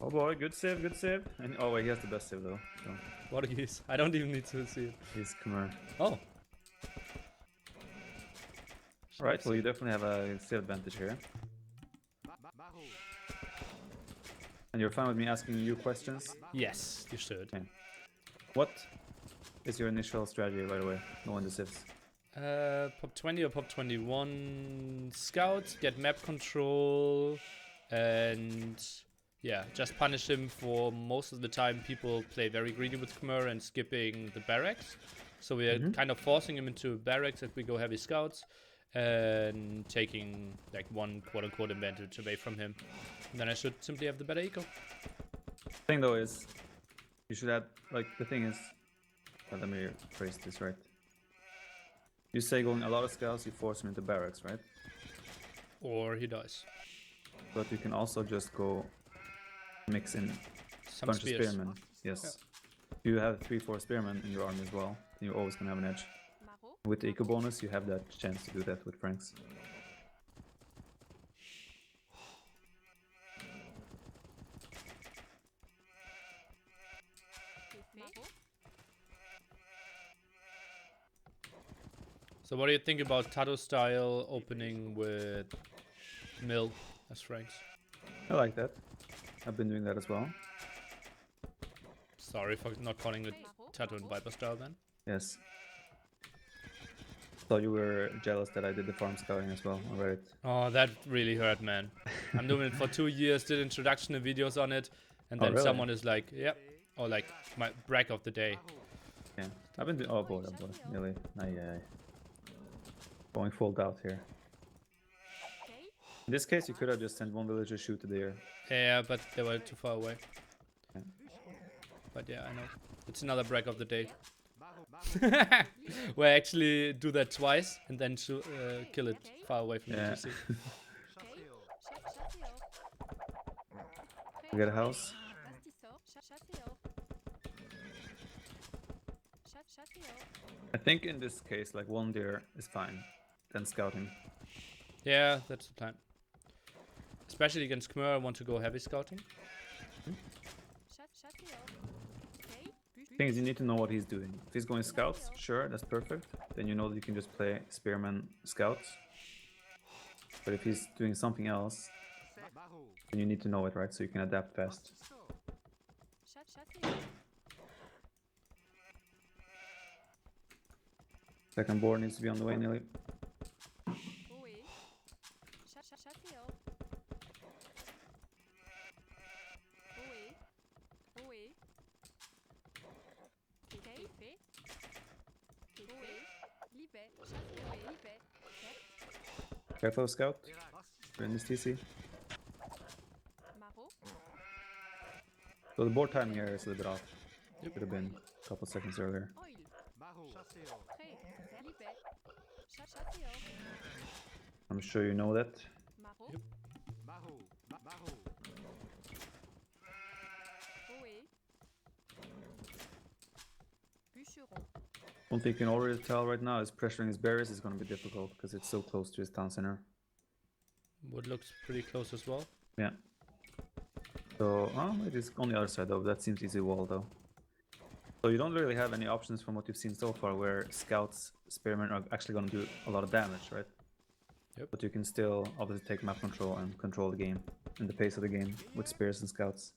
Oh boy, good save, good save. And oh wait, he has the best save though. So What he is? I don't even need to see it. he's Khmer. Oh. Alright, well you definitely have a save advantage here. And you're fine with me asking you questions? Yes, you should. Okay. What is your initial strategy, by the way, knowing the civs? Pop 20 or pop 21 scouts, get map control, and yeah, just punish him for most of the time. People play very greedy with Khmer and skipping the barracks. So we are kind of forcing him into barracks if we go heavy scouts and taking like one quote-unquote advantage away from him. And then I should simply have the better eco. The thing though is, you should add, like, the thing is, let me phrase this right. You say going a lot of scouts, you force him into barracks, right? Or he dies. But you can also just go mix in Some bunch spears. of spearmen. Yes. Yeah. You have 3-4 spearmen in your army as well, then you're always gonna have an edge. With the eco bonus, you have that chance to do that with Franks. So what do you think about Tato style opening with Mill as Franks? I like that. I've been doing that as well. Sorry for not calling it Tato and Viper style then. Yes. Thought you were jealous that I did the farm scouting as well. I read it. Oh, that really hurt, man. I'm doing it for 2 years, did introduction and videos on it, and then really? someone is like, yep, or like my brag of the day. Yeah. I've been doing, oh boy, Nili. Going full out here. In this case, you could have just sent one villager shoot to the air. Yeah, but they were too far away. Yeah. But yeah, I know. It's another brag of the day. Where I actually do that twice and then kill it far away from the TC. You get a house? I think in this case, like one deer is fine. Then scouting. Yeah, that's the plan. Especially against Khmer, I want to go heavy scouting. Thing is, you need to know what he's doing. If he's going scouts, sure, that's perfect. Then you know that you can just play spearman scouts. But if he's doing something else, then you need to know it, right? So you can adapt fast. Second board needs to be on the way, Nili. Careful, scout. We're in this TC. So the board time here is a little bit off. It could have been a couple seconds earlier. I'm sure you know that. Yep. One thing you can already tell right now is pressuring his barriers is going to be difficult because it's so close to his town center. Wood looks pretty close as well. Yeah. So, oh, it is on the other side though. That seems easy wall though. So you don't really have any options from what you've seen so far where scouts, spearmen are actually going to do a lot of damage, right? Yep. But you can still obviously take map control and control the game and the pace of the game with spears and scouts.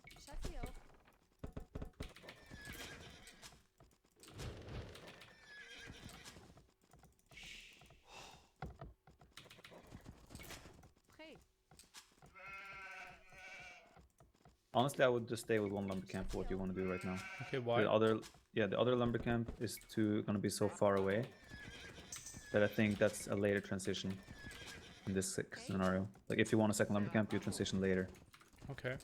Honestly, I would just stay with one lumber camp for what you want to do right now. Okay, why? The other lumber camp is going to be so far away that I think that's a later transition in this scenario. Like if you want a second lumber camp, you transition later. Okay.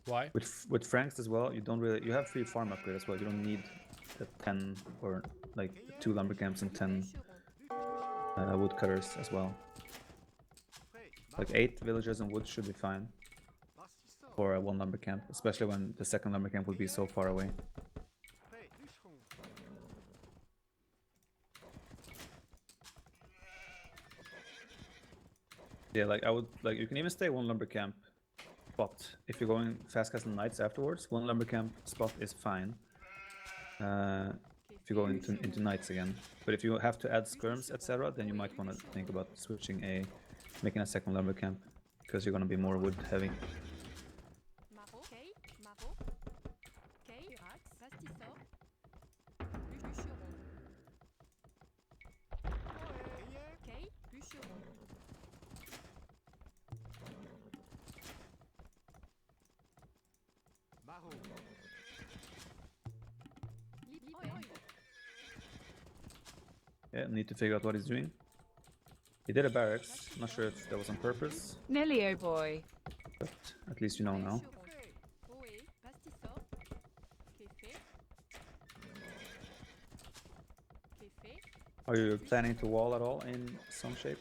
Why? With Franks as well, you have free farm upgrade as well. You don't need the 10 or like 2 lumber camps and 10 woodcutters as well. Like 8 villagers and wood should be fine for a 1 lumber camp, especially when the second lumber camp would be so far away. Yeah, like I would, like you can even stay 1 lumber camp spot. If you're going fast casting knights afterwards, one lumber camp spot is fine. If you go into knights again, but if you have to add skirms, etc., then you might want to think about making a second lumber camp because you're gonna be more wood heavy. Yeah, need to figure out what he's doing. He did a barracks. Not sure if that was on purpose, Nili, oh boy. but at least you know now. Are you planning to wall at all in some shape?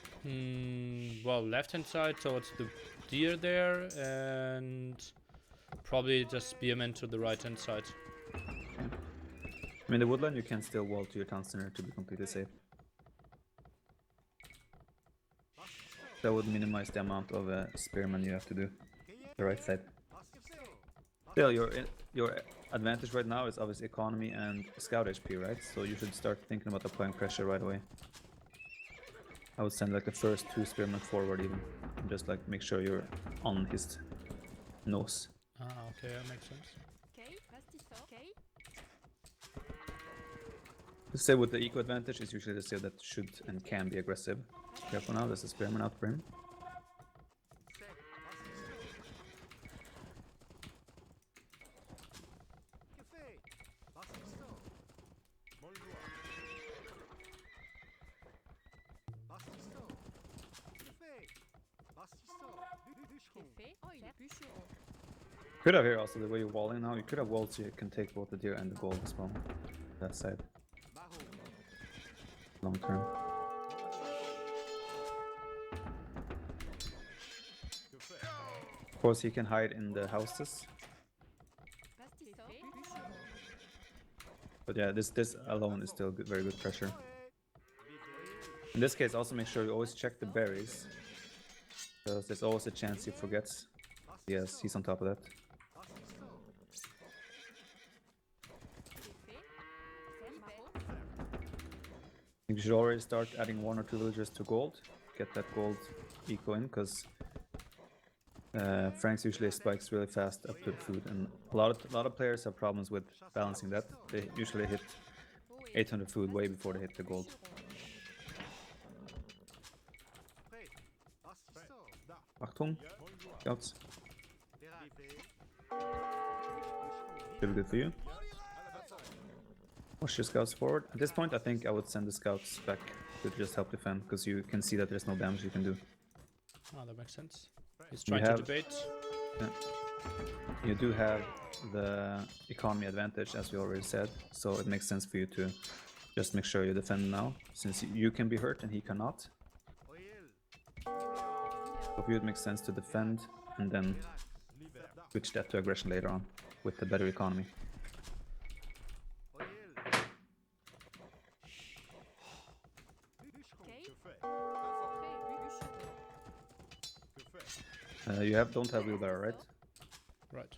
Well, left hand side towards the deer there, and probably just spearmen to the right hand side. I mean, the woodland you can still wall to your town center to be completely safe. That would minimize the amount of spearmen you have to do. The right side. Still, your advantage right now is obviously economy and scout HP, right? So you should start thinking about applying pressure right away. I would send like the first 2 spearmen forward even, and just like make sure you're on his nose. Ah, okay, that makes sense. The civ with the eco advantage is usually the civ that should and can be aggressive. Careful now, there's a spearman out for him. Could have here also the way you're walling now. You could have walled so you can take both the deer and the gold as well. That side. Long term. Of course, he can hide in the houses. But yeah, this alone is still very good pressure. In this case, also make sure you always check the berries, because there's always a chance he forgets. Yes, he's on top of that. I think you should already start adding 1 or 2 villagers to gold. Get that gold eco in, because Franks usually spikes really fast up to the food, and a lot of players have problems with balancing that. They usually hit 800 food way before they hit the gold. Achtung, scouts. Should be good for you. Push your scouts forward. At this point, I think I would send the scouts back to just help defend, because you can see that there's no damage you can do. Oh, that makes sense. He's trying to debate. Yeah. You do have the economy advantage, as we already said, so it makes sense for you to just make sure you defend now, since you can be hurt and he cannot. So for you it makes sense to defend and then switch that to aggression later on with the better economy. You don't have wheelbarrow, right? Right.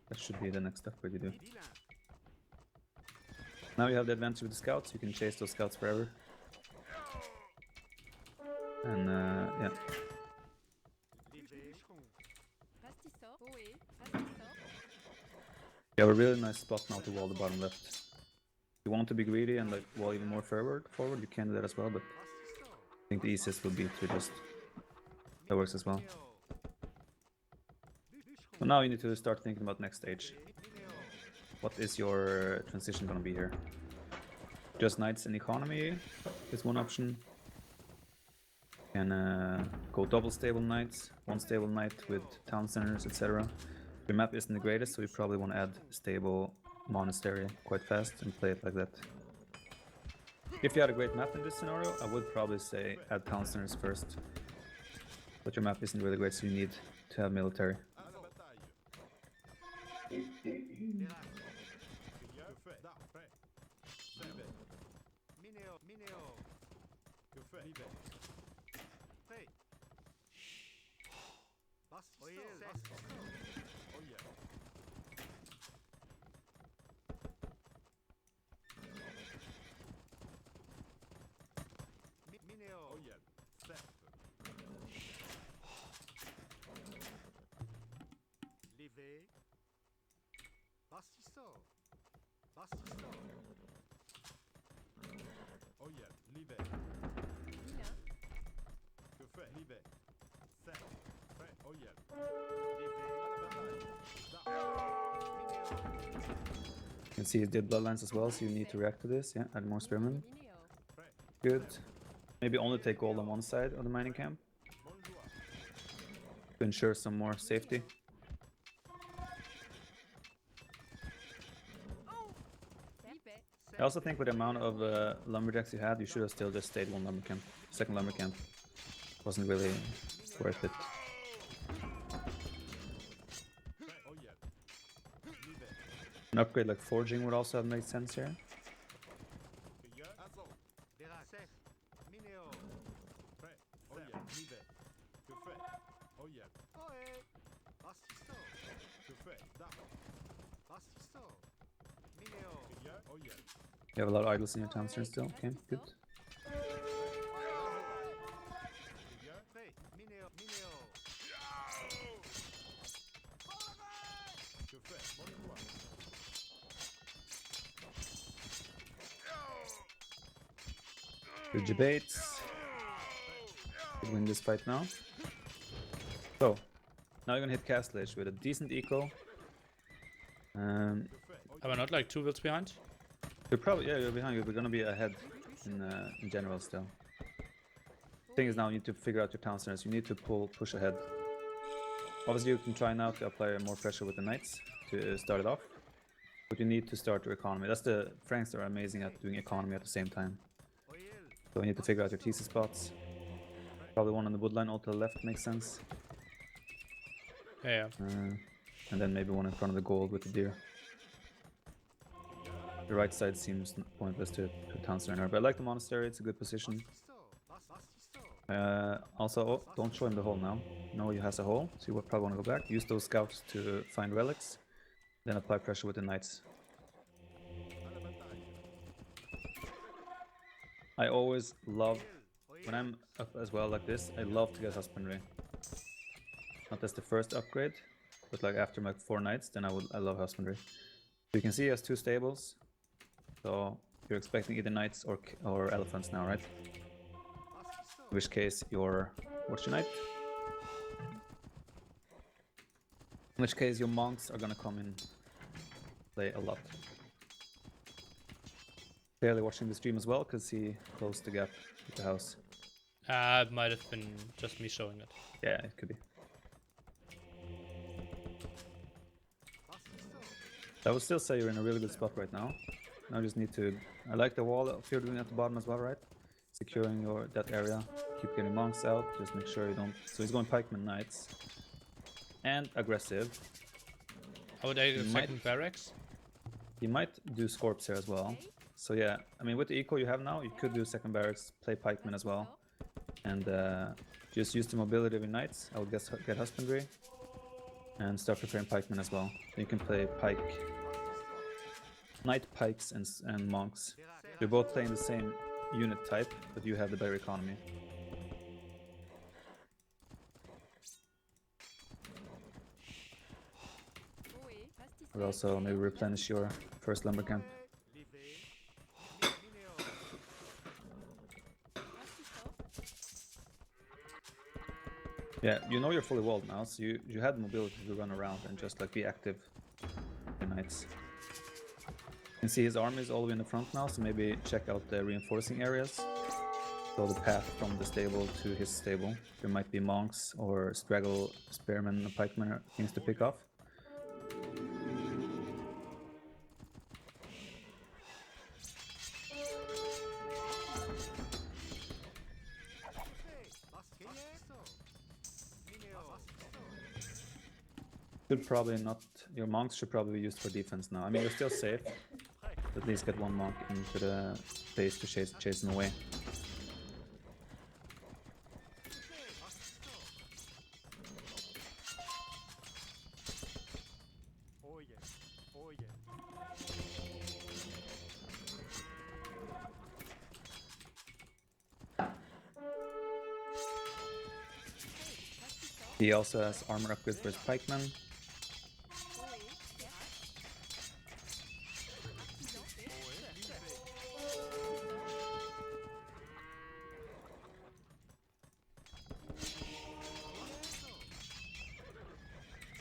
That should be the next step what you do. Now you have the advantage with the scouts, you can chase those scouts forever. And yeah. You have a really nice spot now to wall the bottom left. If you want to be greedy and like wall even more forward, you can do that as well, but I think the easiest would be to just... That works as well. So now you need to start thinking about next stage. What is your transition gonna be here? Just knights and economy is one option. You can go double stable knights, 1 stable knight with town centers, etc. Your map isn't the greatest, so you probably want to add stable monastery quite fast and play it like that. If you had a great map in this scenario, I would probably say add town centers first. But your map isn't really great, so you need to have military. You can see he did bloodlines as well, so you need to react to this. Yeah, add more spearmen. Good. Maybe only take gold on one side of the mining camp to ensure some more safety. I also think with the amount of lumberjacks you had, you should have still just stayed one lumber camp. Second lumber camp wasn't really worth it. An upgrade like forging would also have made sense here. You have a lot of idols in your town center still. Okay, good. Good debates. Could win this fight now. So, now you're gonna hit Castle Age with a decent eco. Am I not like 2 wills behind? You're probably, yeah, you're behind. You're gonna be ahead in general still. Thing is now you need to figure out your town centers. You need to push ahead. Obviously you can try now to apply more pressure with the knights to start it off. But you need to start your economy. That's the Franks are amazing at doing economy at the same time. So you need to figure out your TC spots. Probably one on the woodline all to the left makes sense. Yeah. And then maybe one in front of the gold with the deer. The right side seems pointless to a town center, but I like the monastery, it's a good position. Also, oh, don't show him the hole now. No, he has a hole, so you will probably want to go back. Use those scouts to find relics, then apply pressure with the knights. I always love, when I'm up as well like this, I love to get husbandry. Not as the first upgrade, but like after like 4 knights, then I love husbandry. So you can see he has 2 stables. So you're expecting either knights or elephants now, right? In which case what's your knight? In which case your monks are gonna come in play a lot. Clearly watching the stream as well, because he closed the gap with the house. It might have been just me showing it. Yeah, it could be. I would still say you're in a really good spot right now. Now you just need to... I like the wall of you're doing at the bottom as well, right? Securing that area. Keep getting monks out. Just make sure you don't... So he's going pikeman knights. And aggressive. How would I do second barracks? He might do scorps here as well. So yeah, I mean with the eco you have now, you could do second barracks, play pikeman as well. And just use the mobility of your knights. I would guess get husbandry. And start preparing pikemen as well. You can play pike, knight, pikes, and monks. You're both playing the same unit type, but you have the better economy. Or also maybe replenish your first lumber camp. Yeah, you know you're fully walled now, so you had the mobility to run around and just like be active with knights. You can see his army is all the way in the front now, so maybe check out the reinforcing areas. So the path from the stable to his stable. There might be monks or straggle spearmen, pikemen, or things to pick off. Should probably not. Your monks should probably be used for defense now. I mean, you're still safe. At least get one monk into the base to chase them away. He also has armor upgrades for his pikemen.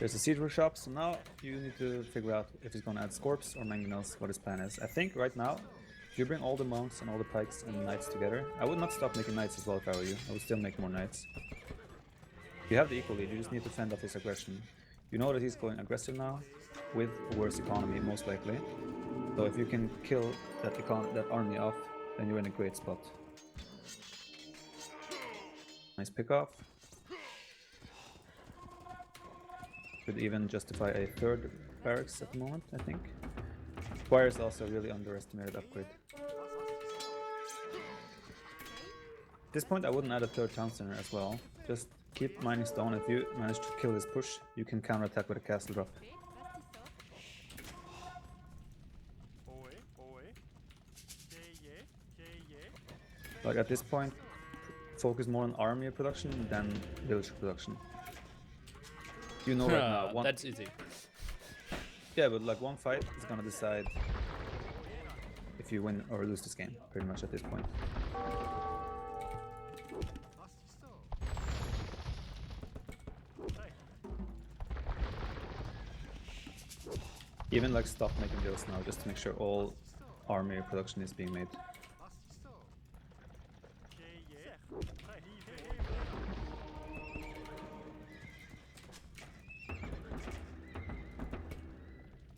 There's a siege workshop, so now you need to figure out if he's gonna add Scorps or Mangonels, what his plan is. I think right now, if you bring all the monks and all the pikes and knights together, I would not stop making knights as well if I were you. I would still make more knights. You have the equal lead, you just need to fend off his aggression. You know that he's going aggressive now, with a worse economy, most likely. So if you can kill that army off, then you're in a great spot. Nice pick off. Could even justify a third barracks at the moment, I think. Squire is also a really underestimated upgrade. At this point I wouldn't add a third town center as well. Just keep mining stone. If you manage to kill his push, you can counterattack with a castle drop. Like at this point, focus more on army production than village production. You know right now, that's easy. Yeah, but like one fight is gonna decide if you win or lose this game, pretty much at this point. Even like stop making deals now, just to make sure all army production is being made.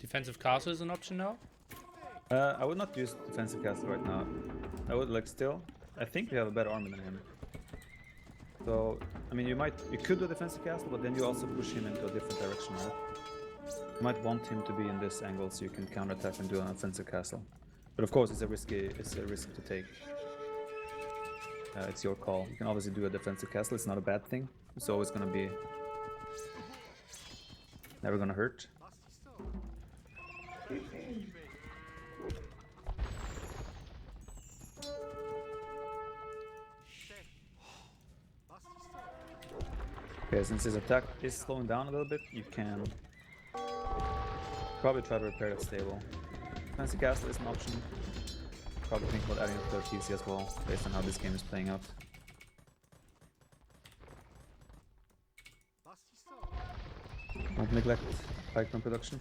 Defensive castle is an option now? I would not use defensive castle right now. I would like still. I think we have a better army than him. So I mean, you could do a defensive castle, but then you also push him into a different direction, right? You might want him to be in this angle so you can counterattack and do an offensive castle. But of course, it's a risk to take. It's your call. You can obviously do a defensive castle. It's not a bad thing. It's always gonna be never gonna hurt. Okay, since his attack is slowing down a little bit, you can probably try to repair that stable. Fancy castle is an option. Probably think about adding a third TC as well, based on how this game is playing out. Don't neglect pikeman production.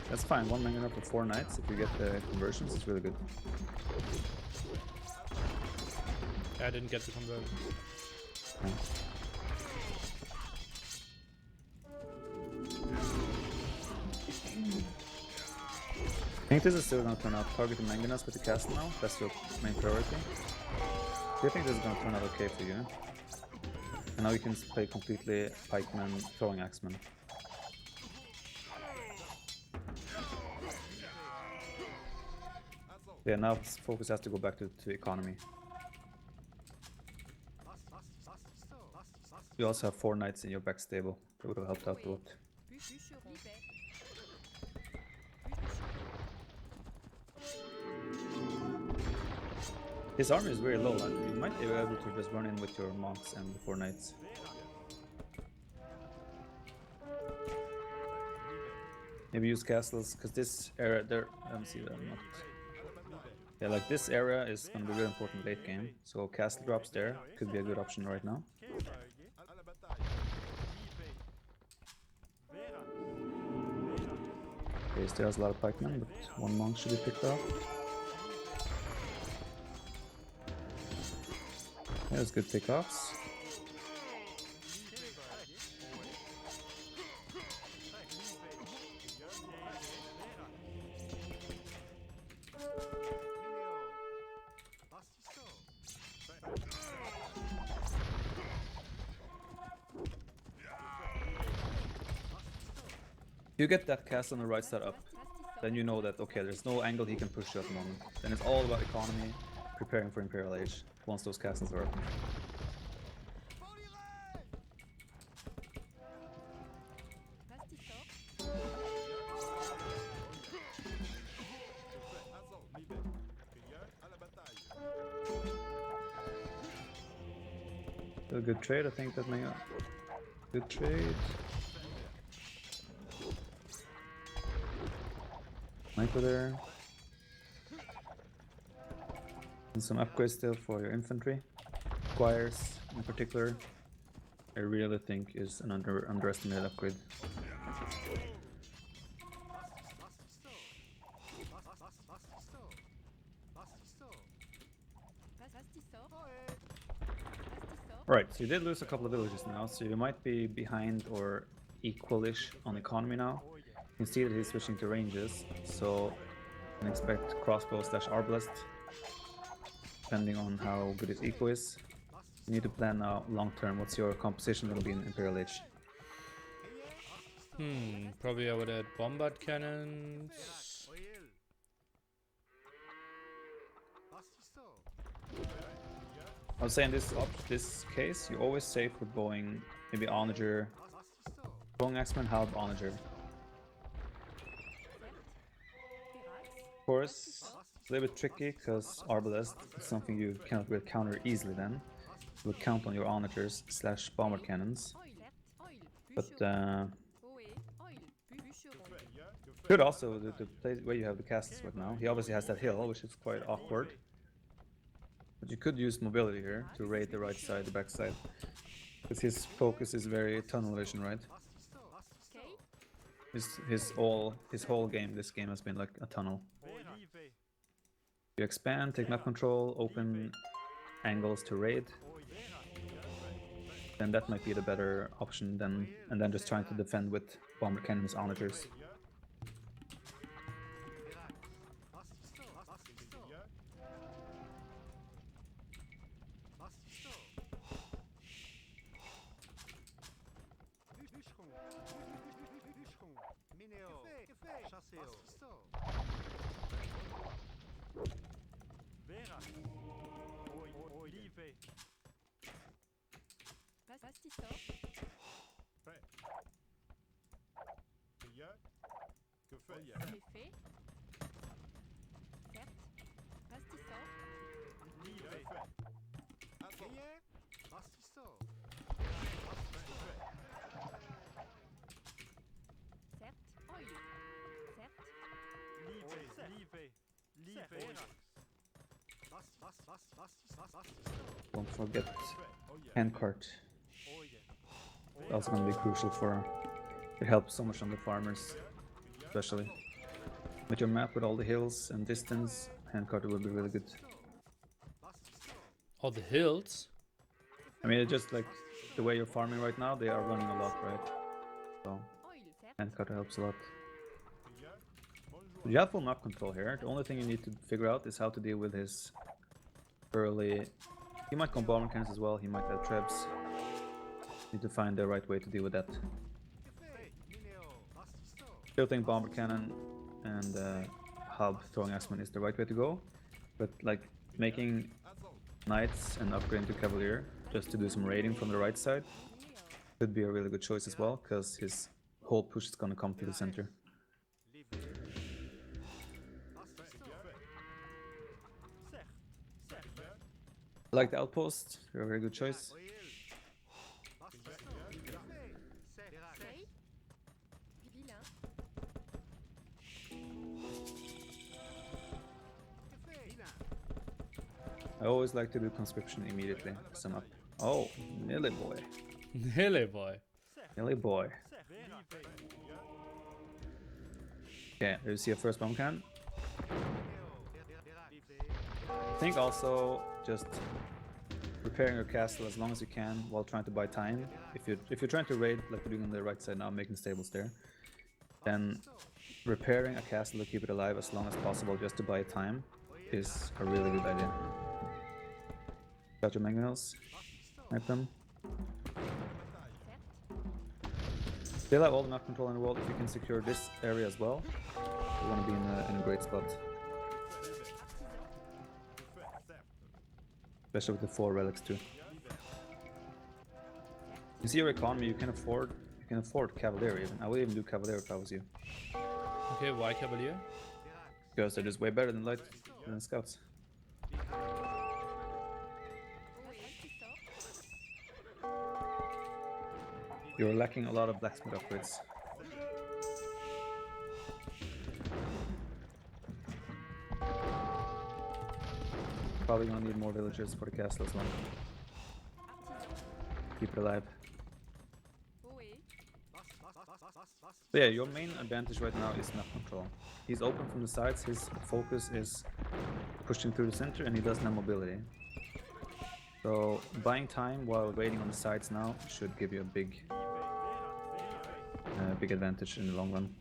That's fine, 1 mangon up for 4 knights. If you get the conversions, it's really good. I didn't get the conversion. Yeah. I think this is still gonna turn out. Target the mangonels with the castle now. That's your main priority. Do you think this is gonna turn out okay for you? And now you can play completely pikeman, throwing axeman. Yeah, now focus has to go back to economy. You also have 4 knights in your back stable. That would have helped out a lot. His army is very low, and you might be able to just run in with your monks and the 4 knights. Maybe use castles, because this area there, let me see that I'm not. Yeah, like this area is going to be really important late game, so castle drops there could be a good option right now. Okay, still has a lot of pikemen, but 1 monk should be picked up. Yeah, that's good pickoffs. You get that castle on the right side up, then you know that, okay, there's no angle he can push you at the moment. Then it's all about economy, preparing for Imperial Age, once those castles are up. A good trade, I think that may good trade. Sniper there. And some upgrades still for your infantry. Squires, in particular, I really think is an underestimated upgrade. Right, so you did lose a couple of villages now, so you might be behind or equalish on economy now. You can see that he's switching to ranges, so you can expect crossbow / arbalest, depending on how good his eco is. You need to plan now long term. What's your composition going to be in Imperial Age? Probably I would add bombard cannons. I would say in this case, you're always safe with going maybe Onager, going Axeman, Halb, Onager. Of course, it's a little bit tricky because Arbalest is something you cannot really counter easily then. You would count on your Onagers / bombard cannons. But good also the place where you have the castles right now. He obviously has that hill, which is quite awkward. But you could use mobility here to raid the right side, the back side. Because his focus is very tunnel vision, right? His whole game, this game has been like a tunnel. You expand, take map control, open angles to raid. Then that might be the better option than and then just trying to defend with bomber cannons, onagers. Don't forget handcart. Also going to be crucial for it helps so much on the farmers, especially with your map with all the hills and distance. Handcart will be really good. All the hills? I mean, it's just like the way you're farming right now, they are running a lot, right? So handcart helps a lot. You have full map control here. The only thing you need to figure out is how to deal with his early. He might go bomber cannons as well. He might have trebs. Need to find the right way to deal with that. Still think bomber cannon and hub throwing axeman is the right way to go, but like making knights and upgrading to cavalier just to do some raiding from the right side could be a really good choice as well, because his whole push is gonna come to the center. I like the outpost, you're a very good choice. I always like to do conscription immediately, sum up. Oh, Nili boy. Nili boy. Nili boy. Okay, there you see a first bomb cannon. I think also just repairing your castle as long as you can while trying to buy time. If you're trying to raid like we're doing on the right side now, making stables there, then repairing a castle to keep it alive as long as possible just to buy time is a really good idea. Got your mangonels, snipe them. Still have all the map control in the world. If you can secure this area as well, you're gonna be in a great spot. Especially with the 4 relics too. You see your economy, you can afford Cavalier even. I would even do Cavalier if I was you. Okay, why Cavalier? Because they're just way better than Scouts. You're lacking a lot of blacksmith upgrades. Probably gonna need more villagers for the castle as well. Keep it alive. But yeah, your main advantage right now is map control. He's open from the sides, his focus is pushing through the center, and he doesn't have mobility. So buying time while waiting on the sides now should give you a big advantage in the long run.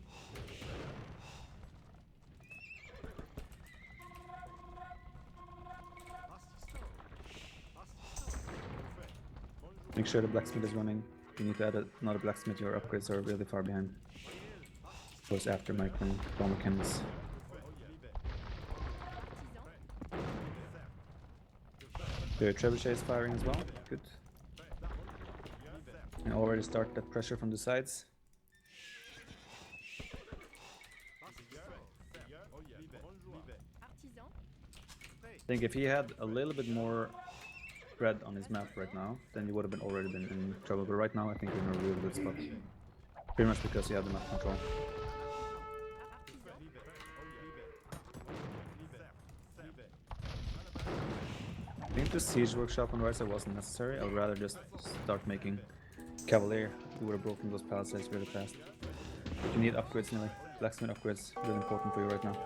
Make sure the blacksmith is running. If you need to add another blacksmith, your upgrades are really far behind. Of course, after micro mechanics. The trebuchet is firing as well. Good. And already start that pressure from the sides. I think if he had a little bit more red on his map right now, then you would have already been in trouble. But right now, I think you're in a really good spot. Pretty much because you have the map control. I think the siege workshop on the right side wasn't necessary. I'd rather just start making cavalier. We would have broken those palisades really fast. But you need upgrades, Nili. Blacksmith upgrades, really important for you right now.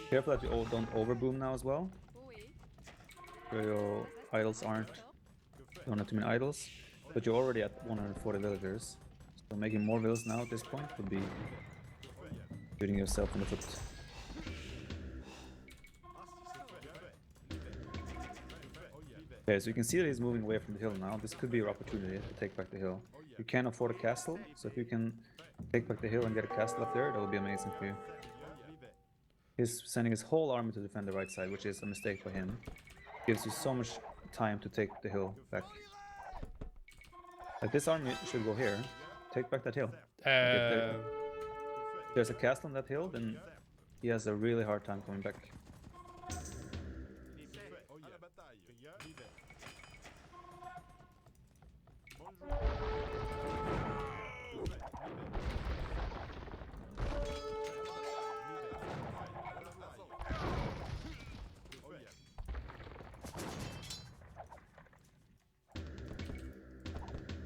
Careful that you all don't overboom now as well. So your idols don't have too many idols. But you're already at 140 villagers. So making more villas now at this point would be shooting yourself in the foot. Okay, so you can see that he's moving away from the hill now. This could be your opportunity to take back the hill. You can't afford a castle, so if you can take back the hill and get a castle up there, that would be amazing for you. He's sending his whole army to defend the right side, which is a mistake by him. Gives you so much time to take the hill back. Like this army should go here. Take back that hill. If there's a castle on that hill, then he has a really hard time coming back.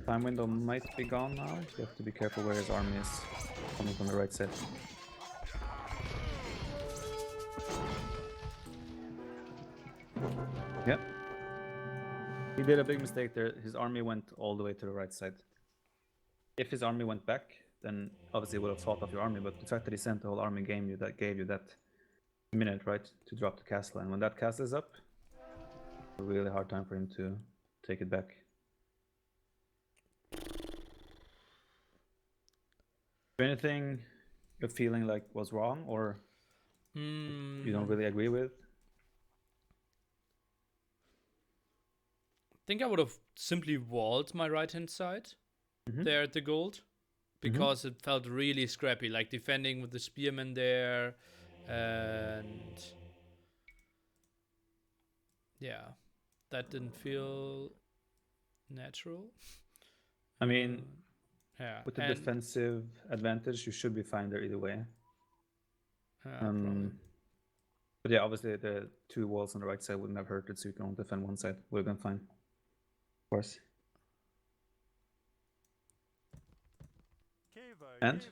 Time window might be gone now. You have to be careful where his army is coming from the right side. Yep. He did a big mistake there. His army went all the way to the right side. If his army went back, then obviously he would have fought off your army, but the fact that he sent the whole army gave you that minute, right, to drop the castle. And when that castle is up, it's a really hard time for him to take it back. Anything you're feeling like was wrong or you don't really agree with? I think I would have simply walled my right hand side there at the gold, because it felt really scrappy, like defending with the spearmen there, and yeah, that didn't feel natural. I mean, yeah, with the defensive advantage, you should be fine there either way. But yeah, obviously the two walls on the right side wouldn't have hurt it, so you can only defend one side. Would have been fine. Of course. And?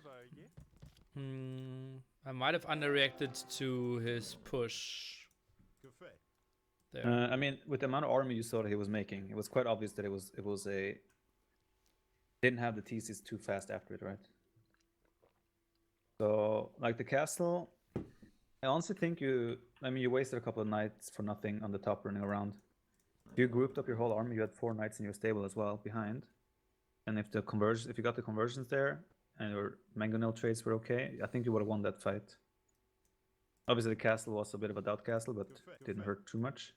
I might have underreacted to his push. There. I mean, with the amount of army you saw that he was making, it was quite obvious that it was a didn't have the thesis too fast after it, right? So, like the castle, I honestly think you wasted a couple of knights for nothing on the top running around. If you grouped up your whole army, you had 4 knights in your stable as well behind. And if you got the conversions there and your mangonel trades were okay, I think you would have won that fight. Obviously the castle was a bit of a doubt castle, but it didn't hurt too much.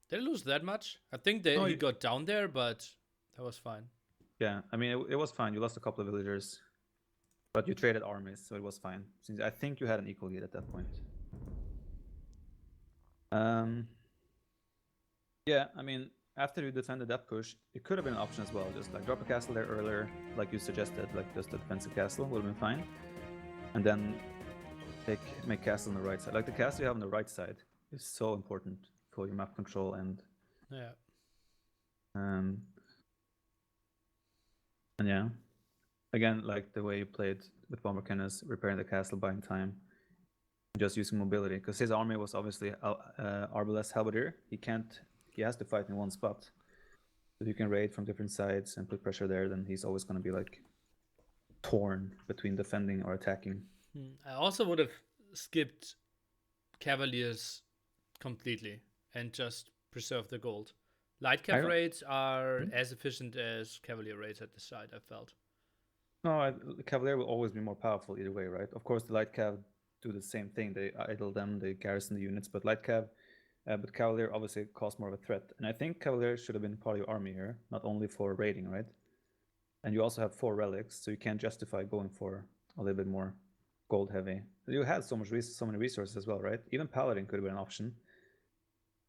Did it lose that much? I think he got down there, but that was fine. Yeah, I mean, it was fine. You lost a couple of villagers, but you traded armies, so it was fine. Since I think you had an equal lead at that point. Yeah, I mean, after you defended that push, it could have been an option as well. Just like drop a castle there earlier, like you suggested, like just a defensive castle would have been fine. And then make castle on the right side. Like the castle you have on the right side is so important for your map control and Yeah. and yeah. Again, like the way you played with Bomber Cannons, repairing the castle, buying time, just using mobility. Because his army was obviously Arbalest Halberdier. He has to fight in one spot. If you can raid from different sides and put pressure there, then he's always going to be like torn between defending or attacking. I also would have skipped Cavaliers completely and just preserved the gold. Light cav raids are as efficient as Cavalier raids at the side, I felt. No, Cavalier will always be more powerful either way, right? Of course, the light cav do the same thing. They idle them, they garrison the units, but light cav, but Cavalier obviously caused more of a threat. And I think Cavalier should have been part of your army here, not only for raiding, right? And you also have 4 relics, so you can't justify going for a little bit more gold heavy. You had so many resources as well, right? Even Paladin could have been an option.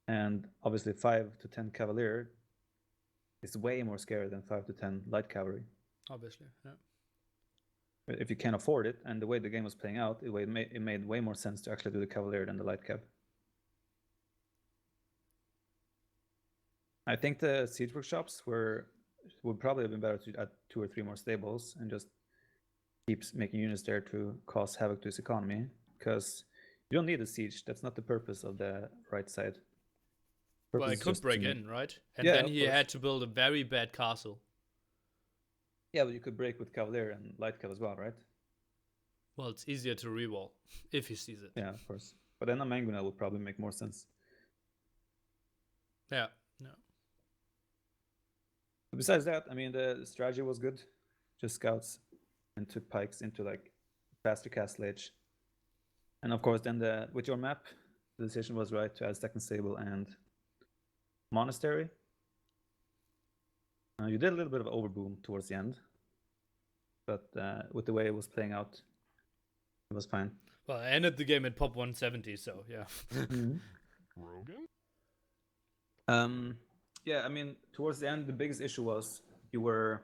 And obviously 5 to 10 Cavalier is way more scary than 5 to 10 light cavalry. Obviously, yeah. If you can't afford it, and the way the game was playing out, it made way more sense to actually do the Cavalier than the light cav. I think the siege workshops would probably have been better to add 2 or 3 more stables and just keeps making units there to cause havoc to his economy, because you don't need a siege. That's not the purpose of the right side. Well, it could break in, right? And yeah, then he had to build a very bad castle. Yeah, but you could break with Cavalier and Light Cav as well, right? Well, it's easier to rewall if he sees it. Yeah, of course. But then a Mangonel would probably make more sense. Yeah, no. But besides that, I mean, the strategy was good. Just scouts and took pikes into like faster castle age. And of course, then with your map, the decision was right to add second stable and monastery. You did a little bit of overboom towards the end, but with the way it was playing out, it was fine. Well, I ended the game at pop 170, so yeah. Rogan? Yeah, I mean, towards the end, the biggest issue was you were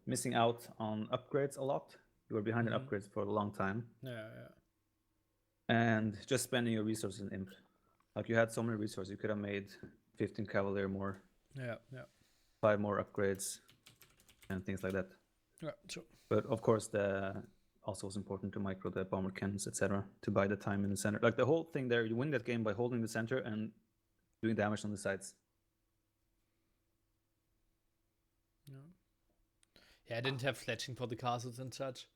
missing out on upgrades a lot. You were behind in upgrades for a long time. Yeah. And just spending your resources in Imp. Like, you had so many resources. You could have made 15 Cavalier more. Yeah. 5 more upgrades and things like that. Yeah, sure. But of course, also was important to micro the bomber cannons, etc., to buy the time in the center. Like the whole thing there, you win that game by holding the center and doing damage on the sides. Yeah, I didn't have fletching for the castles and such.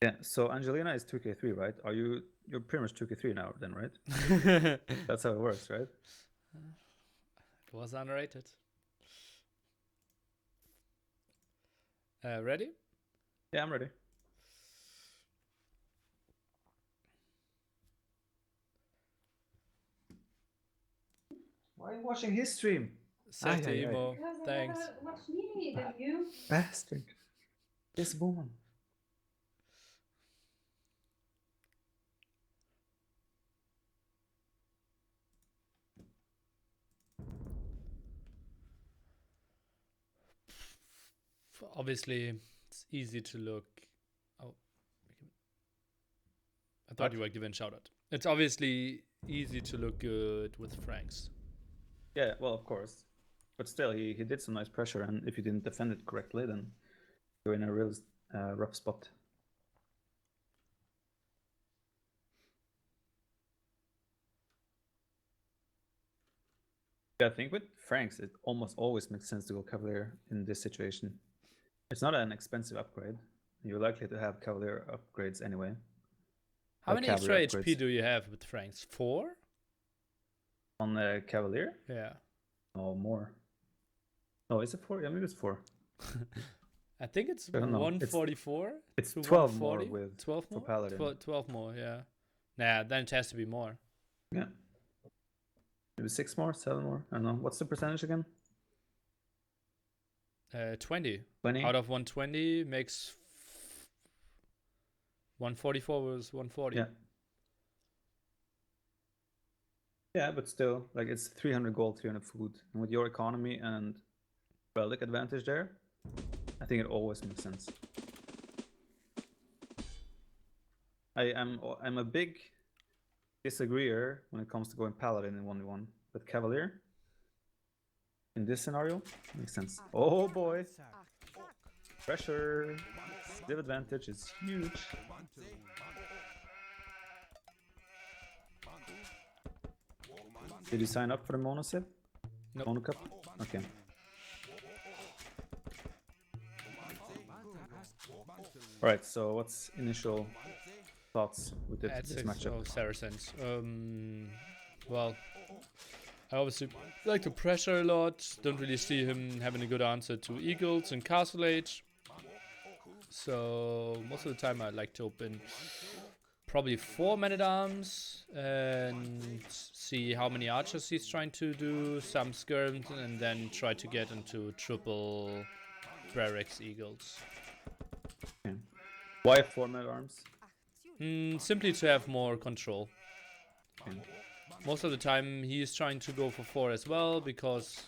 Yeah, so Angelina is 2k3, right? You're pretty much 2k3 now then, right? That's how it works, right? It was underrated. Ready? Yeah, I'm ready. Why are you watching his stream? Save the emo. Thanks. Watch Nili, don't you? Bastard. This woman. Obviously, it's easy to look. Oh, I thought you were giving a shout out. It's obviously easy to look good with Franks. Yeah, well, of course. But still, he did some nice pressure, and if you didn't defend it correctly, then you're in a real rough spot. Yeah, I think with Franks, it almost always makes sense to go Cavalier in this situation. It's not an expensive upgrade. You're likely to have Cavalier upgrades anyway. How many extra HP do you have with Franks? 4? On the Cavalier? Yeah. Oh, more. Oh, is it 4? Yeah, maybe it's 4. I think it's 144. It's 12 more 12 more? for Paladin. 12 more, yeah. Nah, then it has to be more. Yeah. Maybe 6 more, 7 more. I don't know. What's the percentage again? 20. 20? Out of 120 makes 144 was 140. Yeah. Yeah, but still, like it's 300 gold, 300 food, and with your economy and relic advantage there, I think it always makes sense. I'm a big disagreeer when it comes to going paladin in 1v1, but cavalier in this scenario makes sense. Oh boy, pressure, civ advantage is huge. Did you sign up for the mono civ? Nope. Mono cup? Okay. Alright, so what's initial thoughts with this At 6 matchup? Saracens. Well, I obviously like to pressure a lot. Don't really see him having a good answer to Eagles and Castle Age. So most of the time I like to open probably 4 men-at-arms and see how many archers he's trying to do, some skirmed, and then try to get into triple Brerix Eagles. Okay. Why 4 men-at-arms? Simply to have more control. Okay. Most of the time he is trying to go for 4 as well, because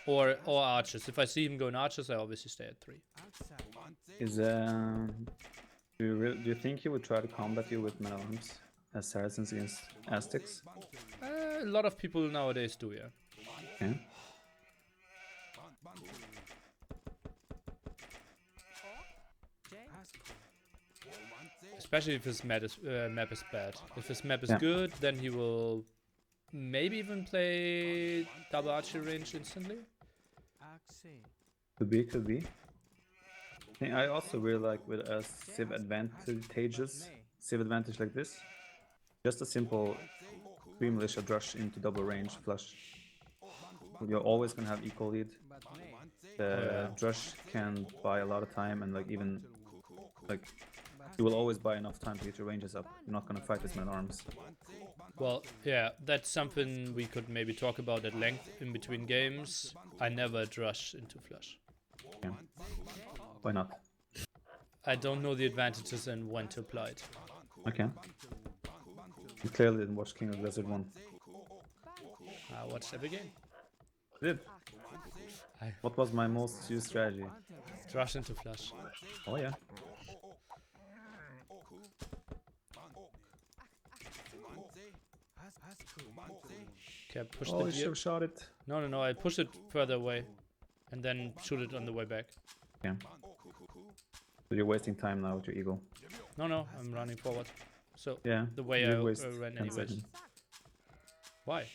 or archers. If I see him going archers, I obviously stay at 3. Is do you think he would try to combat you with men-at-arms as Saracens against Aztecs? A lot of people nowadays do, yeah. Okay. Especially if his map is bad. If his map is Yeah. good, then he will maybe even play double archery range instantly. Could be, could be. I also really like with a civ advantage like this. Just a simple 3 militia drush into double range flush. You're always gonna have equal lead. The drush can buy a lot of time, and like even like you will always buy enough time to get your ranges up. You're not gonna fight his men-at-arms. Well, yeah, that's something we could maybe talk about at length in between games. I never drush into flush. Yeah. Why not? I don't know the advantages and when to apply it. Okay. You clearly didn't watch King of the Desert 1. I watched every game. Did? What was my most used strategy? Drush into flush. Oh yeah. Okay, I pushed Oh, it you here. should have shot it. No, I push it further away. And then shoot it on the way back. Yeah. But you're wasting time now with your eagle. No, I'm running forward. So, Yeah. the way you I waste ran 10 anyways. seconds. Why?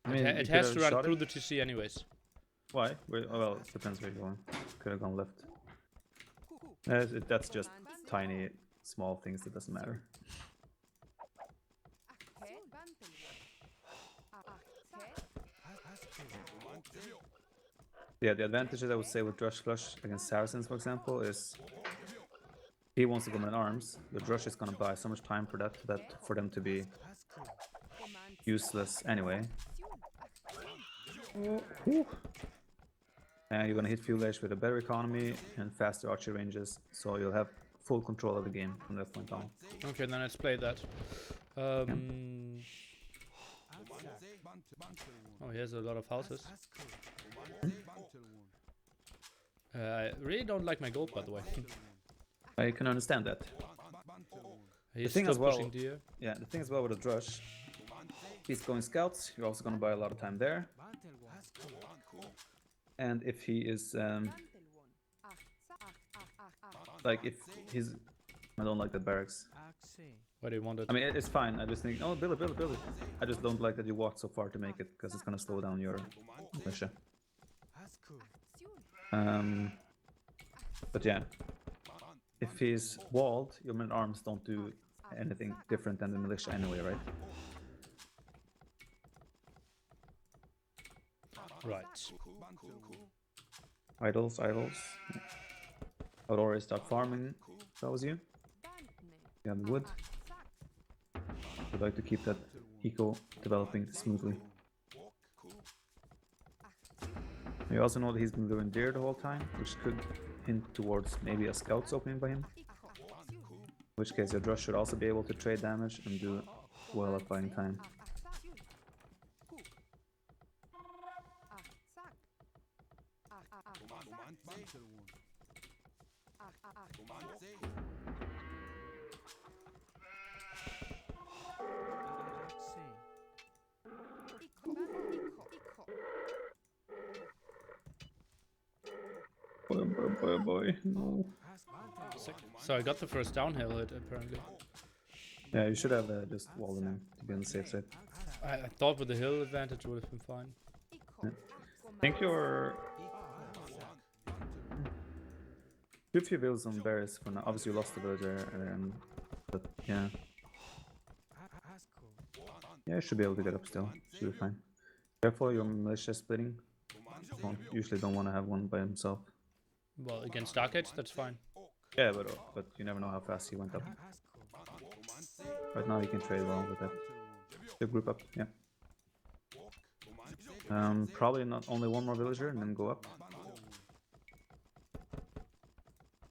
I mean, It you has could to have run shot through it. the TC anyways. Why? Well, it depends where you're going. Could have gone left. That's just tiny, small things that doesn't matter. Yeah, the advantages I would say with Drush Flush against Saracens, for example, is he wants to go in arms. The Drush is gonna buy so much time for for them to be useless anyway. And you're gonna hit Fuel Edge with a better economy and faster archery ranges, so you'll have full control of the game from that point on. Okay, then let's play that. Oh, here's a lot of houses. I really don't like my gold, by the way. I can understand that. He's thing still as well- pushing deer. Yeah, the thing as well with the Drush, he's going scouts, you're also gonna buy a lot of time there. And if he is, like if he's, I don't like the barracks. What do you want it? I mean, it's fine. I just think, oh, build it. I just don't like that you walked so far to make it, because it's gonna slow down your militia. But yeah, if he's walled, your men-at-arms don't do anything different than the militia anyway, right? Right. Idols. I would already start farming if I was you. You have wood. I'd like to keep that eco developing smoothly. You also know that he's been doing deer the whole time, which could hint towards maybe a scouts opening by him. In which case your Drush should also be able to trade damage and do well at buying time. Boy, no. So I got the first downhill hit apparently. Yeah, you should have just walled him in to be on the safe side. I thought with the hill advantage would have been fine. I think you're too few bills on Varys for now. Obviously, you lost the villager, but yeah. Yeah, you should be able to get up still. Should be fine. Careful, your militia splitting. Usually don't want to have one by himself. Well, against Dark Age, that's fine. Yeah, but you never know how fast he went up. Right now, you can trade well with that. The group up, yeah. Probably not only one more villager and then go up.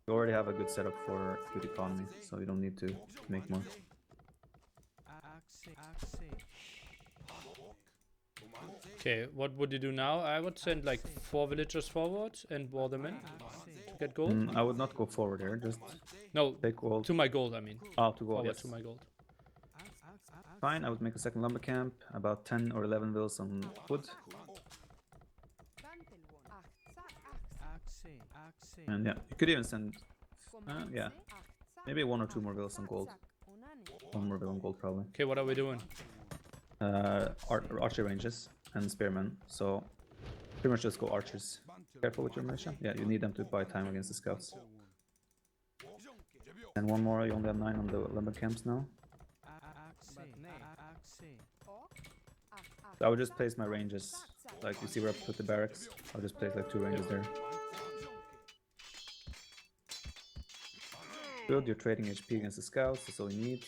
You already have a good setup for good economy, so you don't need to make more. Okay, what would you do now? I would send like 4 villagers forward and wall them in to get gold. I would not go forward here, just No, take gold. to my gold, I mean. Oh, to gold, Forward yes. to my gold. Fine, I would make a second lumber camp, about 10 or 11 vills on wood. And yeah, you could even send, yeah, maybe 1 or 2 more vills on gold. 1 more vill on gold, probably. Okay, what are we doing? Archer ranges and spearmen, so pretty much just go archers. Careful with your militia. Yeah, you need them to buy time against the scouts. And 1 more, you only have 9 on the lumber camps now. So I would just place my ranges, like you see where I put the barracks, I'll just place like 2 ranges there. Good, you're trading HP against the scouts, that's all you need.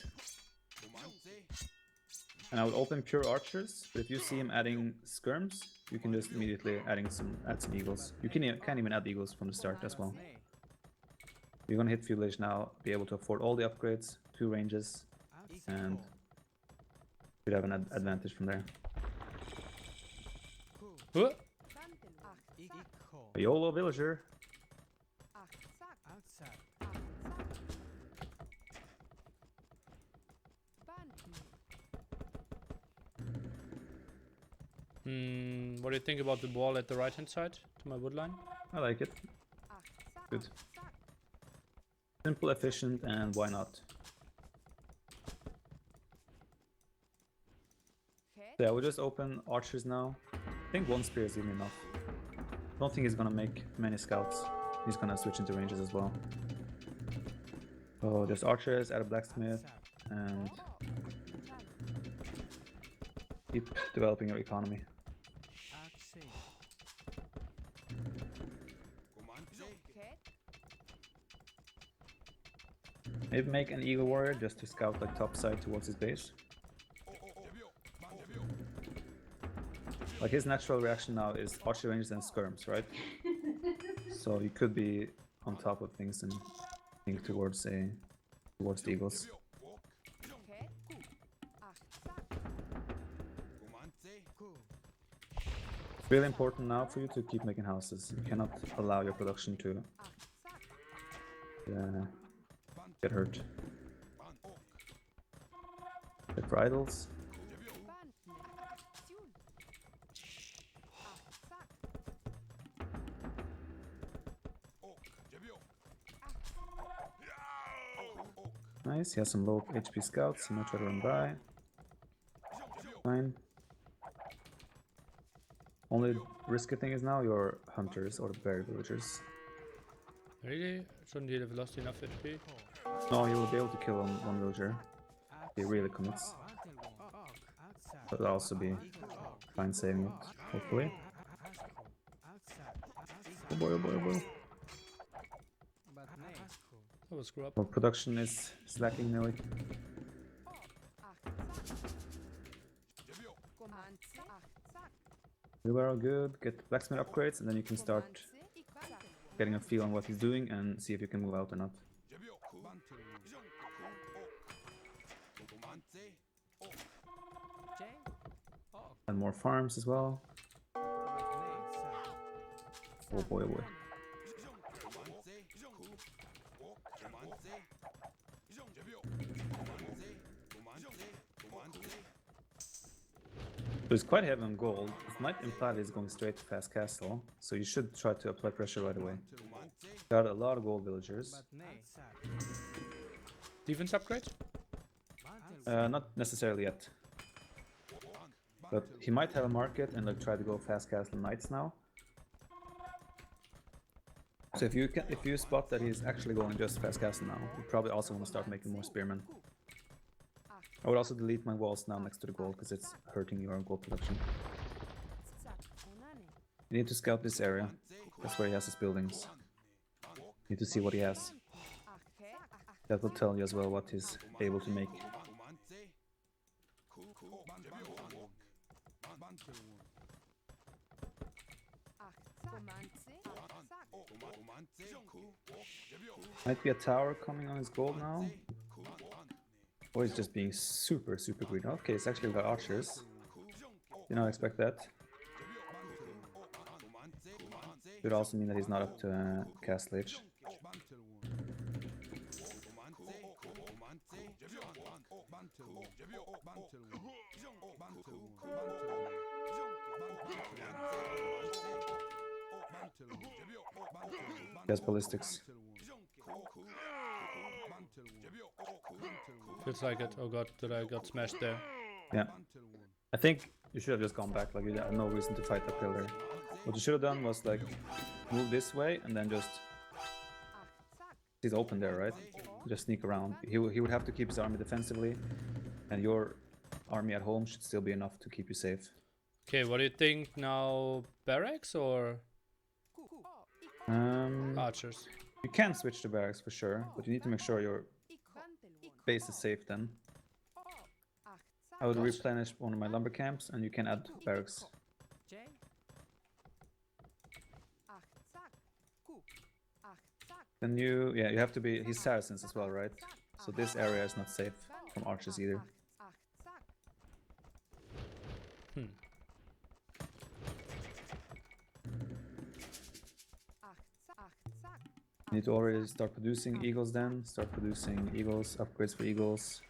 And I would open pure archers, but if you see him adding skirms, you can just immediately add some eagles. You can even add eagles from the start as well. You're gonna hit village now, be able to afford all the upgrades, 2 ranges, and you'd have an advantage from there. Huh? A YOLO villager. What do you think about the wall at the right hand side to my wood line? I like it. Good. Simple, efficient, and why not? So yeah, we'll just open archers now. I think 1 spear is even enough. I don't think he's gonna make many scouts. He's gonna switch into ranges as well. So just archers, add a blacksmith, and keep developing your economy. Maybe make an eagle warrior just to scout like top side towards his base. Like his natural reaction now is archer ranges and skirms, right? So you could be on top of things and think towards the eagles. It's really important now for you to keep making houses. You cannot allow your production to get hurt. Check for idols. Nice, he has some low HP scouts, he might try to run by. Fine. Only risky thing is now your hunters or berry villagers. Really? Shouldn't he have lost enough HP? No, he will be able to kill one villager. He really commits. But that'll also be fine saving it, hopefully. Oh boy, oh boy, oh boy. That was screw up. Well, production is lacking, Nili. We were all good, get blacksmith upgrades, and then you can start getting a feel on what he's doing and see if you can move out or not. more farms as well. Oh boy, oh boy. So he's quite heavy on gold. It might imply that he's going straight to fast castle, so you should try to apply pressure right away. Got a lot of gold villagers. Defense upgrade? Not necessarily yet. But he might have a market and like try to go fast castle knights now. So if you spot that he's actually going just fast castle now, you probably also want to start making more spearmen. I would also delete my walls now next to the gold because it's hurting your gold production. You need to scout this area. That's where he has his buildings. You need to see what he has. That will tell you as well what he's able to make. Might be a tower coming on his gold now. Or he's just being super greedy. Okay, it's actually got archers. Did not expect that. Could also mean that he's not up to castle age. He has ballistics. Feels like it. Oh god, did I got smashed there? Yeah. I think you should have just gone back, like you had no reason to fight uphill there. What you should have done was like move this way and then just... He's open there, right? Just sneak around. He would have to keep his army defensively, and your army at home should still be enough to keep you safe. Okay, what do you think now? Barracks or archers? You can switch to barracks for sure, but you need to make sure your base is safe then. I would replenish one of my lumber camps and you can add barracks. Then you have to be, he's Saracens as well, right? So this area is not safe from archers either. You need to already start producing eagles then. Start producing eagles, upgrades for eagles.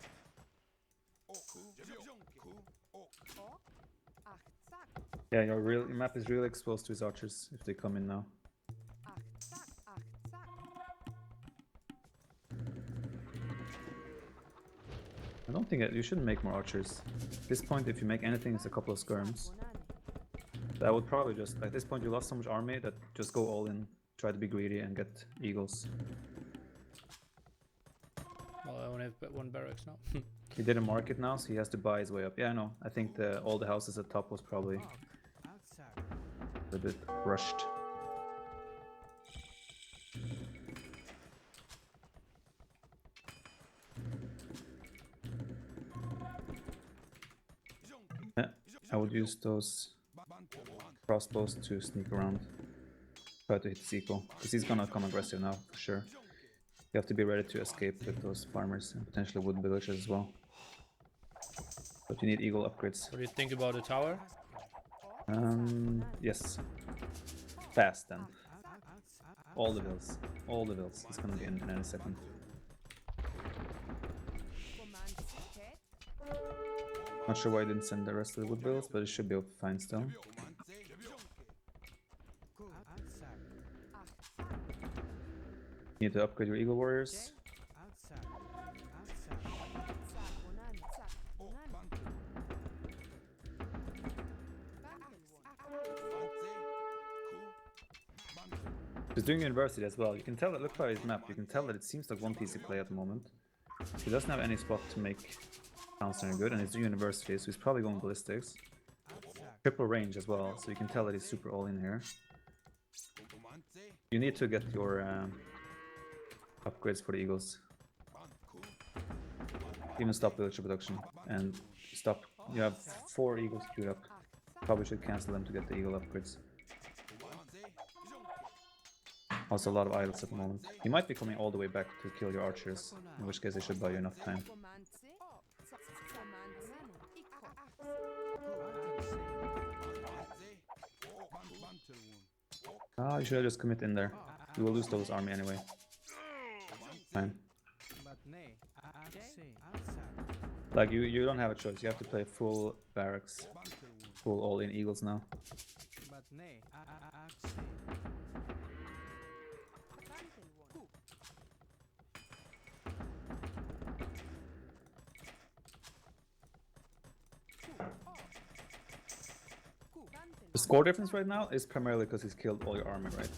Yeah, your map is really exposed to his archers if they come in now. I don't think you shouldn't make more archers. At this point, if you make anything, it's a couple of skirms. That would probably just, at this point you lost so much army that just go all in, try to be greedy and get eagles. Well, I only have one barracks now. He did a market now, so he has to buy his way up. Yeah, I know. I think all the houses at top was probably a bit rushed. Yeah, I would use those crossbows to sneak around. Try to hit Zico, because he's gonna come aggressive now, for sure. You have to be ready to escape with those farmers and potentially wood villagers as well. But you need eagle upgrades. What do you think about the tower? Yes. Fast then. All the vills. All the vills. It's gonna be in any second. Not sure why I didn't send the rest of the wood vills, but it should be fine still. You need to upgrade your eagle warriors. He's doing university as well. You can tell that, look by his map, you can tell that it seems like one PC play at the moment. He doesn't have any spot to make towns very good, and he's doing university, so he's probably going ballistics. Triple range as well, so you can tell that he's super all in here. You need to get your upgrades for the eagles. Even stop villager production and stop. You have 4 eagles queued up. Probably should cancel them to get the eagle upgrades. Also a lot of idols at the moment. He might be coming all the way back to kill your archers, in which case they should buy you enough time. Ah, you should just commit in there. You will lose those army anyway. Fine. Like you don't have a choice. You have to play full barracks, full all-in eagles now. The score difference right now is primarily because he's killed all your army, right?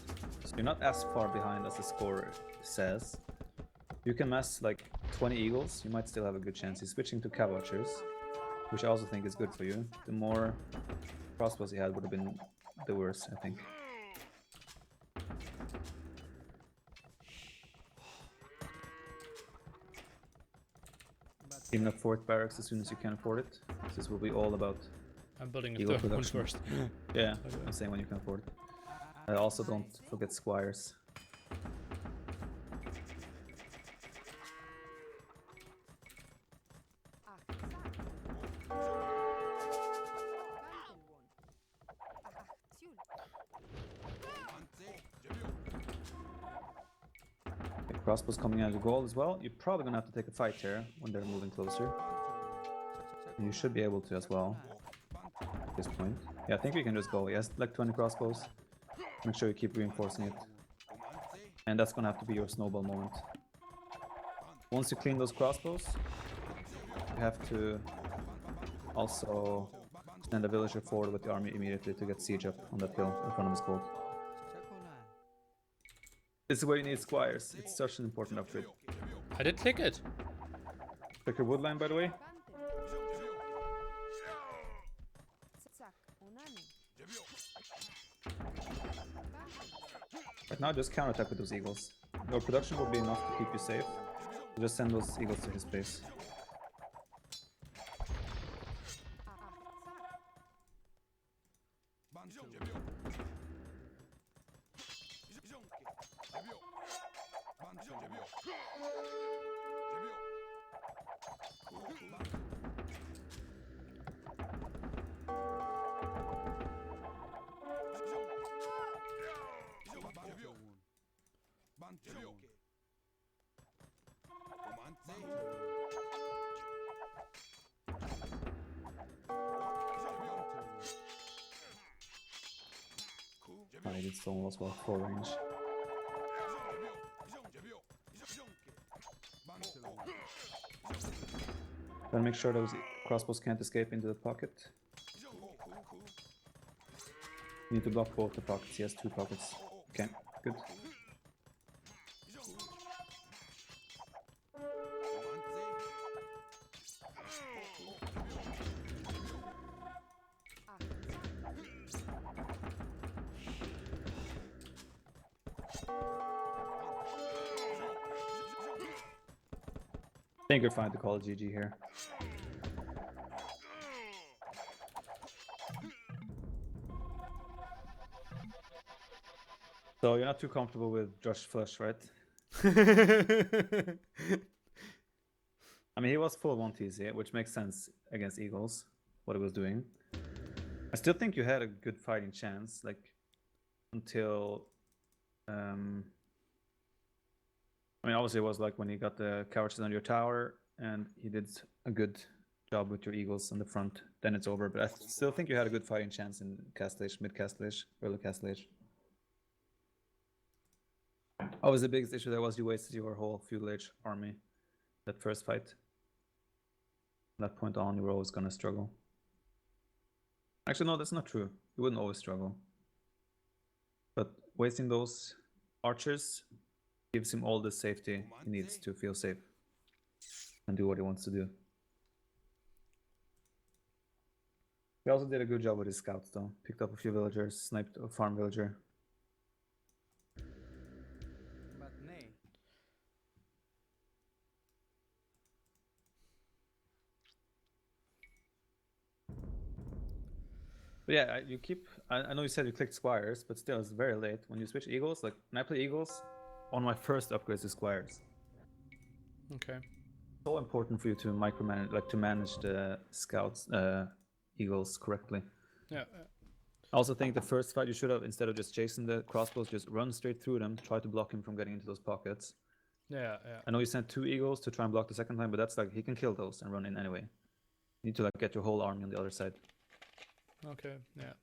So you're not as far behind as the score says. You can mass like 20 eagles, you might still have a good chance. He's switching to cav archers, which I also think is good for you. The more crossbows he had would have been the worse, I think. Even a fourth barracks as soon as you can afford it. This will be all about I'm building a eagle third one production. first. Yeah, I'm saying when you can afford it. I also don't forget squires. Okay, crossbows coming out of the goal as well. You're probably gonna have to take a fight here when they're moving closer. And you should be able to as well at this point. Yeah, I think we can just go. Yes, like 20 crossbows. Make sure you keep reinforcing it. And that's gonna have to be your snowball moment. Once you clean those crossbows, you have to also send a villager forward with the army immediately to get siege up on that hill in front of his gold. This is where you need squires. It's such an important upgrade. I did click it. Check your woodline, by the way. Right now, just counterattack with those eagles. Your production will be enough to keep you safe. Just send those eagles to his base. I did stone as well, 4 range. Then make sure those crossbows can't escape into the pocket. You need to block both the pockets. He has 2 pockets. Okay, good. I think you're fine to call it GG here. So you're not too comfortable with Drush Flush, right? I mean, he was full 1TZ, which makes sense against Eagles, what he was doing. I still think you had a good fighting chance, like, until... I mean, obviously it was like when he got the cowards on your tower, and he did a good job with your eagles on the front, then it's over. But I still think you had a good fighting chance in Castlage, mid-Castlage, early Castlage. Always the biggest issue there was you wasted your whole feudal age army that first fight. From that point on, you were always going to struggle. Actually, no, that's not true. You wouldn't always struggle. But wasting those archers gives him all the safety he needs to feel safe and do what he wants to do. He also did a good job with his scouts though. Picked up a few villagers, sniped a farm villager. But yeah, you keep... I know you said you clicked squires, but still it's very late. When you switch eagles, like when I play eagles, one of my first upgrades is squires. Okay. So important for you to micromanage, like to manage the scouts, eagles correctly. Yeah. I also think the first fight you should have, instead of just chasing the crossbows, just run straight through them, try to block him from getting into those pockets. Yeah. I know you sent 2 eagles to try and block the second time, but that's like, he can kill those and run in anyway. You need to like get your whole army on the other side. Okay, yeah.